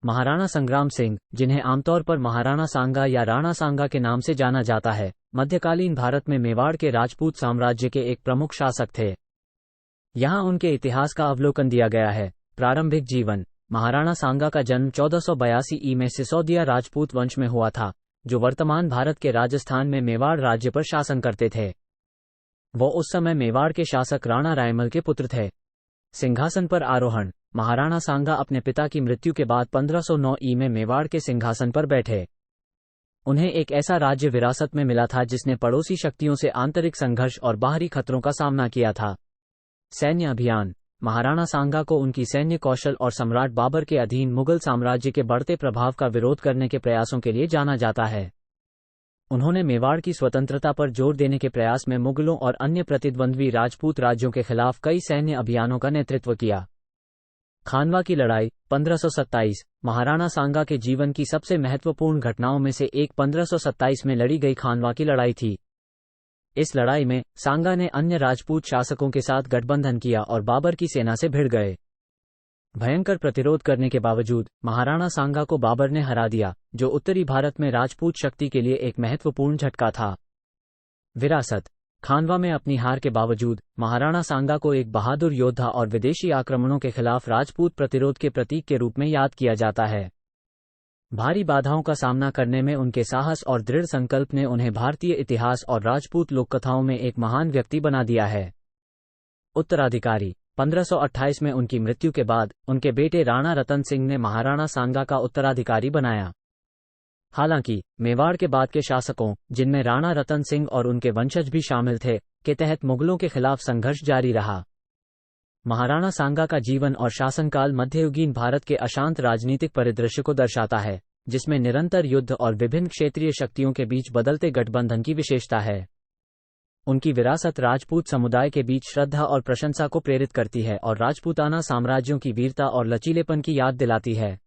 महाराणा संग्राम सिंह, जिन्हें आमतौर पर महाराणा सांगा या राणा सांगा के नाम से जाना जाता है, मध्यकालीन भारत में मेवाड़ के राजपूत साम्राज्य के एक प्रमुख शासक थे। यहाँ उनके इतिहास का अवलोकन दिया गया है। प्रारंभिक जीवन। महाराणा सांगा का जन्म 1482 ई में सिसोदिया राजपूत वंश में हुआ था, जो वर्तमान भारत के राजस्थान में मेवाड़ राज्य पर शासन करते थे। वो उस समय मेवाड़ के शासक राणा रायमल के पुत्र थे। सिंहासन पर आरोहण। महाराणा सांगा अपने पिता की मृत्यु के बाद 1509 ई में मेवाड़ के सिंहासन पर बैठे। उन्हें एक ऐसा राज्य विरासत में मिला था जिसने पड़ोसी शक्तियों से आंतरिक संघर्ष और बाहरी खतरों का सामना किया था। सैन्य अभियान। महाराणा सांगा को उनकी सैन्य कौशल और सम्राट बाबर के अधीन मुगल साम्राज्य के बढ़ते प्रभाव का विरोध करने के प्रयासों के लिए जाना जाता है। उन्होंने मेवाड़ की स्वतंत्रता पर जोर देने के प्रयास में मुगलों और अन्य प्रतिद्वंद्वी राजपूत राज्यों के खिलाफ कई सैन्य अभियानों का नेतृत्व किया। खानवा की लड़ाई 1527। महाराणा सांगा के जीवन की सबसे महत्वपूर्ण घटनाओं में से एक 1527 में लड़ी गई खानवा की लड़ाई थी। इस लड़ाई में सांगा ने अन्य राजपूत शासकों के साथ गठबंधन किया और बाबर की सेना से भिड़ गए। भयंकर प्रतिरोध करने के बावजूद महाराणा सांगा को बाबर ने हरा दिया, जो उत्तरी भारत में राजपूत शक्ति के लिए एक महत्वपूर्ण झटका था। विरासत। खानवा में अपनी हार के बावजूद महाराणा सांगा को एक बहादुर योद्धा और विदेशी आक्रमणों के खिलाफ राजपूत प्रतिरोध के प्रतीक के रूप में याद किया जाता है। भारी बाधाओं का सामना करने में उनके साहस और दृढ़ संकल्प ने उन्हें भारतीय इतिहास और राजपूत लोककथाओं में एक महान व्यक्ति बना दिया है। उत्तराधिकारी। 1528 में उनकी मृत्यु के बाद उनके बेटे राणा रतन सिंह ने महाराणा सांगा का उत्तराधिकारी बनाया। हालांकि मेवाड़ के बाद के शासकों, जिनमें राणा रतन सिंह और उनके वंशज भी शामिल थे, के तहत मुगलों के खिलाफ संघर्ष जारी रहा। महाराणा सांगा का जीवन और शासनकाल मध्ययुगीन भारत के अशांत राजनीतिक परिदृश्य को दर्शाता है, जिसमें निरंतर युद्ध और विभिन्न क्षेत्रीय शक्तियों के बीच बदलते गठबंधन की विशेषता है। उनकी विरासत राजपूत समुदाय के बीच श्रद्धा और प्रशंसा को प्रेरित करती है और राजपूताना साम्राज्यों की वीरता और लचीलेपन की याद दिलाती है।